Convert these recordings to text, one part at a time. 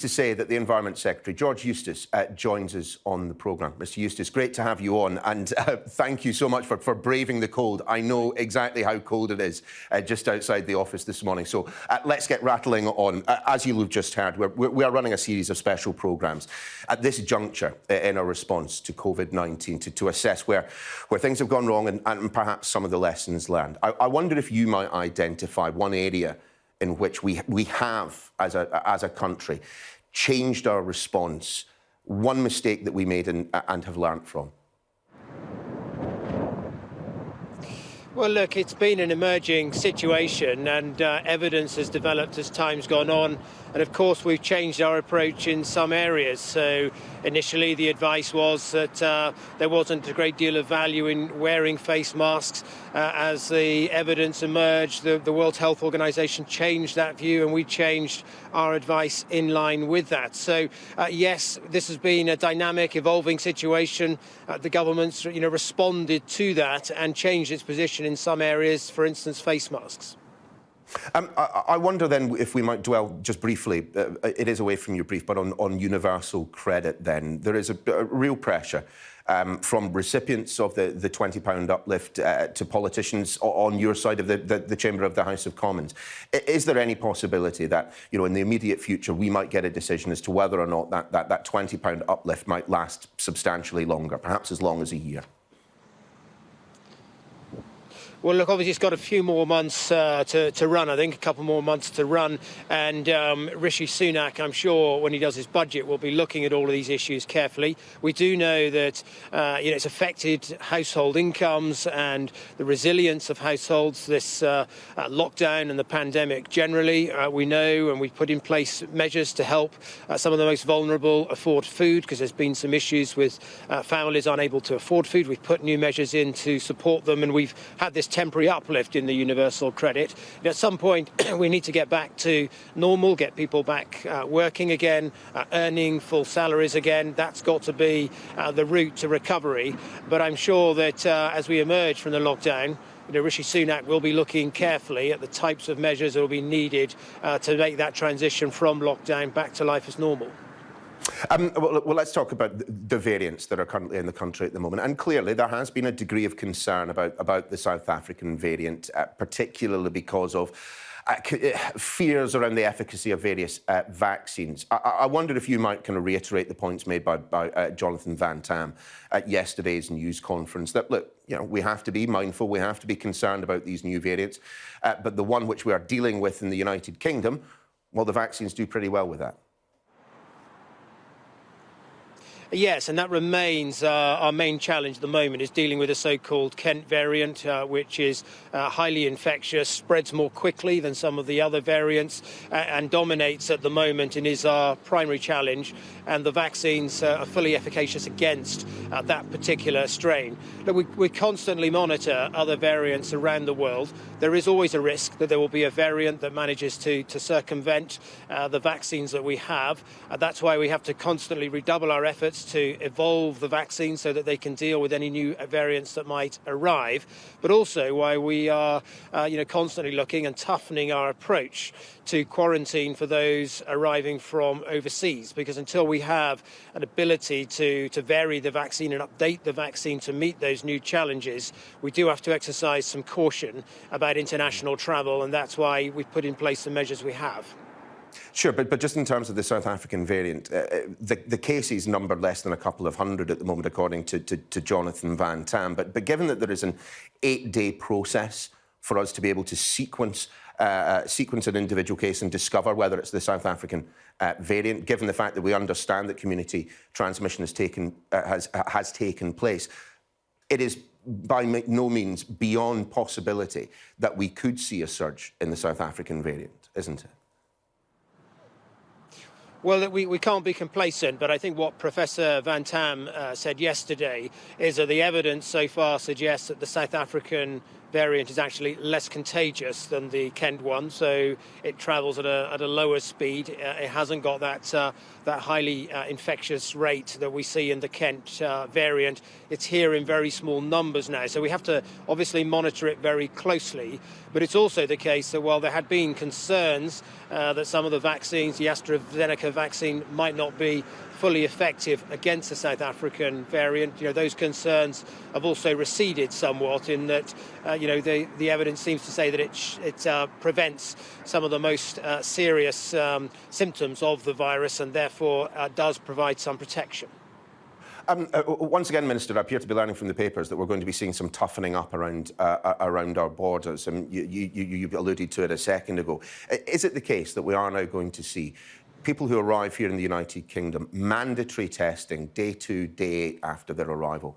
To say that the Environment Secretary, George Eustice, joins us on the programme. Mr Eustice, great to have you on, and thank you so much for braving the cold. I know exactly how cold it is just outside the office this morning, so let's get rattling on. As you've just heard, we are running a series of special programmes at this juncture in our response to COVID-19 to assess where things have gone wrong and perhaps some of the lessons learned. I wonder if you might identify one area in which we have, as a country, changed our response, one mistake that we made and have learnt from. Well, look, it's been an emerging situation and evidence has developed as time's gone on. And of course, we've changed our approach in some areas. So initially, the advice was that there wasn't a great deal of value in wearing face masks. As the evidence emerged, the World Health Organization changed that view and we changed our advice in line with that. So, yes, this has been a dynamic, evolving situation. The government's responded to that and changed its position in some areas, for instance, face masks. I wonder then if we might dwell just briefly, it is away from your brief, but on universal credit then. There is a real pressure from recipients of the £20 uplift to politicians on your side of the chamber of the House of Commons. Is there any possibility that, in the immediate future, we might get a decision as to whether or not that £20 uplift might last substantially longer, perhaps as long as a year? Well, look, obviously it's got a few more months to run, I think, a couple more months to run. And Rishi Sunak, I'm sure, when he does his budget, will be looking at all of these issues carefully. We do know that it's affected household incomes and the resilience of households, this lockdown and the pandemic generally. We know, and we've put in place measures to help some of the most vulnerable afford food, because there's been some issues with families unable to afford food. We've put new measures in to support them, and we've had this temporary uplift in the universal credit. At some point, we need to get back to normal, get people back working again, earning full salaries again. That's got to be the route to recovery. But I'm sure that as we emerge from the lockdown, Rishi Sunak will be looking carefully at the types of measures that will be needed to make that transition from lockdown back to life as normal. Well, let's talk about the variants that are currently in the country at the moment. And clearly, there has been a degree of concern about the South African variant, particularly because of fears around the efficacy of various vaccines. I wonder if you might kind of reiterate the points made by Jonathan Van Tam at yesterday's news conference, that, look, we have to be mindful, we have to be concerned about these new variants, but the one which we are dealing with in the United Kingdom, well, the vaccines do pretty well with that. Yes, and that remains our main challenge at the moment, is dealing with the so-called Kent variant, which is highly infectious, spreads more quickly than some of the other variants, and dominates at the moment, and is our primary challenge. And the vaccines are fully efficacious against that particular strain. But we constantly monitor other variants around the world. There is always a risk that there will be a variant that manages to circumvent the vaccines that we have. That's why we have to constantly redouble our efforts to evolve the vaccine so that they can deal with any new variants that might arrive, but also why we are constantly looking and toughening our approach to quarantine for those arriving from overseas, because until we have an ability to vary the vaccine and update the vaccine to meet those new challenges, we do have to exercise some caution about international travel, and that's why we've put in place the measures we have. Sure, but just in terms of the South African variant, the cases number less than a couple of hundred at the moment, according to Jonathan Van Tam. But given that there is an 8-day process for us to be able to sequence an individual case and discover whether it's the South African variant, given the fact that we understand that community transmission has taken place, it is by no means beyond possibility that we could see a surge in the South African variant, isn't it? Well, we can't be complacent, but I think what Professor Van Tam said yesterday is that the evidence so far suggests that the South African variant is actually less contagious than the Kent one, so it travels at a lower speed. It hasn't got that highly infectious rate that we see in the Kent variant. It's here in very small numbers now, so we have to obviously monitor it very closely. But it's also the case that while there had been concerns that some of the vaccines, the AstraZeneca vaccine, might not be fully effective against the South African variant, those concerns have also receded somewhat in that, the evidence seems to say that it prevents some of the most serious symptoms of the virus and therefore does provide some protection. Once again, Minister, I appear to be learning from the papers that we're going to be seeing some toughening up around our borders. And you alluded to it a second ago. Is it the case that we are now going to see people who arrive here in the United Kingdom mandatory testing day 2, day 8 after their arrival?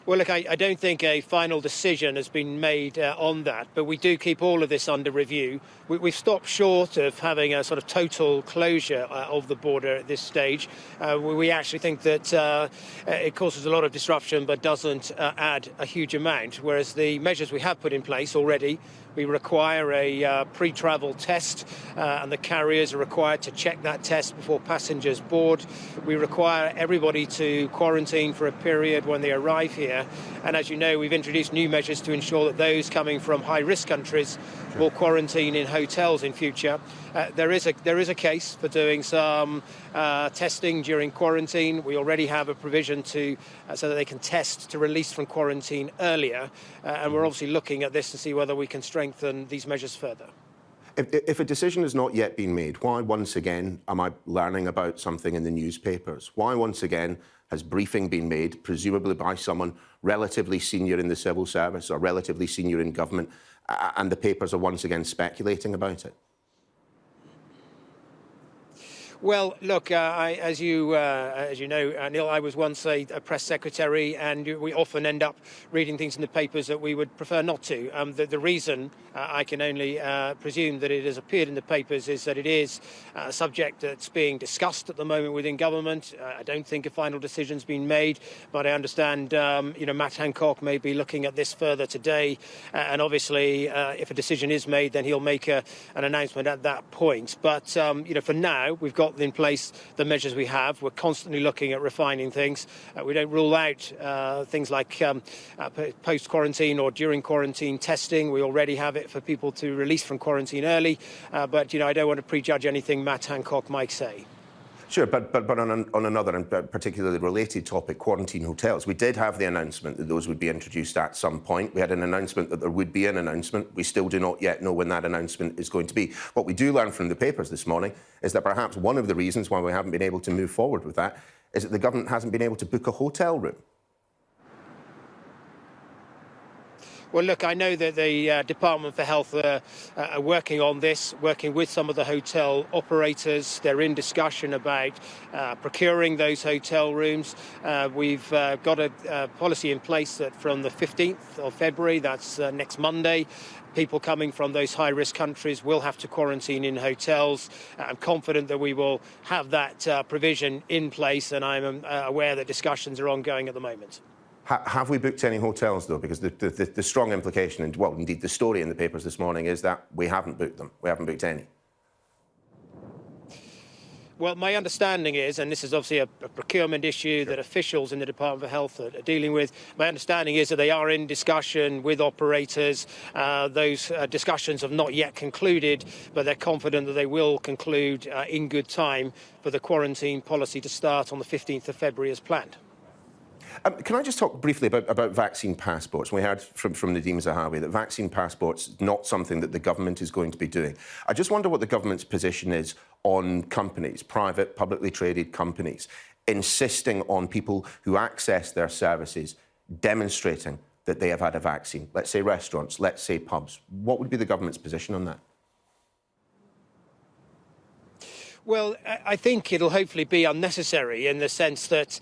Well, look, I don't think a final decision has been made on that, but we do keep all of this under review. We've stopped short of having a sort of total closure of the border at this stage. We actually think that it causes a lot of disruption but doesn't add a huge amount, whereas the measures we have put in place already, we require a pre-travel test and the carriers are required to check that test before passengers board. We require everybody to quarantine for a period when they arrive here. And as you know, we've introduced new measures to ensure that those coming from high-risk countries will quarantine in hotels in future. There is a case for doing some testing during quarantine. We already have a provision so that they can test to release from quarantine earlier. And we're obviously looking at this to see whether we can strengthen these measures further. If a decision has not yet been made, why once again am I learning about something in the newspapers? Why once again has briefing been made, presumably by someone relatively senior in the civil service or relatively senior in government, and the papers are once again speculating about it? Well, look, as you know, Neil, I was once a press secretary, and we often end up reading things in the papers that we would prefer not to. The reason I can only presume that it has appeared in the papers is that it is a subject that's being discussed at the moment within government. I don't think a final decision's been made, but I understand, Matt Hancock may be looking at this further today, and obviously, if a decision is made, then he'll make an announcement at that point. But for now, we've got in place the measures we have. We're constantly looking at refining things. We don't rule out things like post-quarantine or during quarantine testing. We already have it for people to release from quarantine early. But I don't want to prejudge anything Matt Hancock might say. Sure, but on another and particularly related topic, quarantine hotels, we did have the announcement that those would be introduced at some point. We had an announcement that there would be an announcement. We still do not yet know when that announcement is going to be. What we do learn from the papers this morning is that perhaps one of the reasons why we haven't been able to move forward with that is that the government hasn't been able to book a hotel room. Well, look, I know that the Department for Health are working on this, working with some of the hotel operators. They're in discussion about procuring those hotel rooms. We've got a policy in place that from the 15th of February, that's next Monday, people coming from those high-risk countries will have to quarantine in hotels. I'm confident that we will have that provision in place, and I'm aware that discussions are ongoing at the moment. Have we booked any hotels, though? Because the strong implication, and well, indeed, the story in the papers this morning is that we haven't booked them. We haven't booked any. Well, my understanding is, and this is obviously a procurement issue that officials in the Department of Health are dealing with, my understanding is that they are in discussion with operators. Those discussions have not yet concluded, but they're confident that they will conclude in good time for the quarantine policy to start on the 15th of February as planned. Can I just talk briefly about vaccine passports? We heard from Nadeem Zahawi that vaccine passports is not something that the government is going to be doing. I just wonder what the government's position is on companies, private, publicly traded companies, insisting on people who access their services demonstrating that they have had a vaccine. Let's say restaurants, let's say pubs. What would be the government's position on that? Well, I think it'll hopefully be unnecessary in the sense that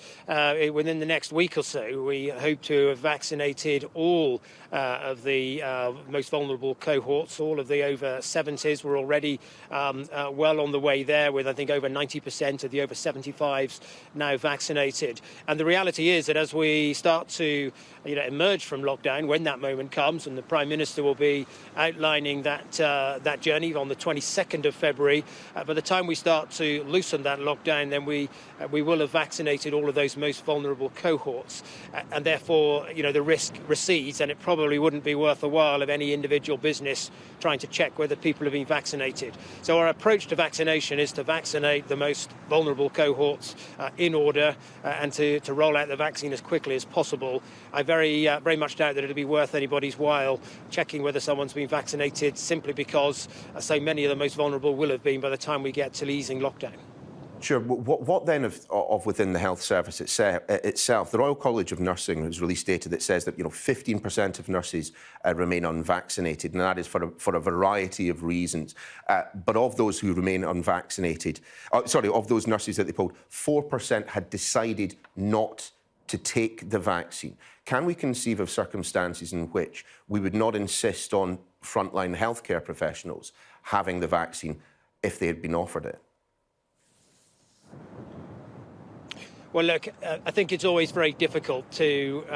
within the next week or so, we hope to have vaccinated all of the most vulnerable cohorts, all of the over 70s. We're already well on the way there with, I think, over 90% of the over 75s now vaccinated. And the reality is that as we start to emerge from lockdown, when that moment comes, and the Prime Minister will be outlining that journey on the 22nd of February, by the time we start to loosen that lockdown, then we will have vaccinated all of those most vulnerable cohorts, and therefore the risk recedes, and it probably wouldn't be worth the while of any individual business trying to check whether people have been vaccinated. So our approach to vaccination is to vaccinate the most vulnerable cohorts in order and to roll out the vaccine as quickly as possible. I very much doubt that it'll be worth anybody's while checking whether someone's been vaccinated simply because so many of the most vulnerable will have been by the time we get to easing lockdown. Sure. What then of within the health service itself? The Royal College of Nursing has released data that says that 15% of nurses remain unvaccinated, and that is for a variety of reasons. But of those who remain unvaccinated, of those nurses that they polled, 4% had decided not to take the vaccine. Can we conceive of circumstances in which we would not insist on frontline healthcare professionals having the vaccine if they had been offered it? Well, look, I think it's always very difficult to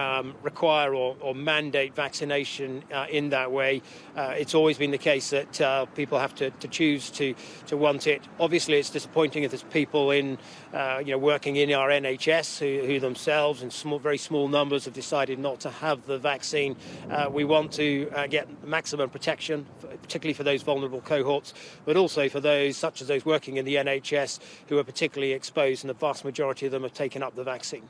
require or mandate vaccination in that way. It's always been the case that people have to choose to want it. Obviously, it's disappointing if there's people in, working in our NHS who themselves in very small numbers have decided not to have the vaccine. We want to get maximum protection, particularly for those vulnerable cohorts, but also for those, such as those working in the NHS, who are particularly exposed, and the vast majority of them have taken up the vaccine.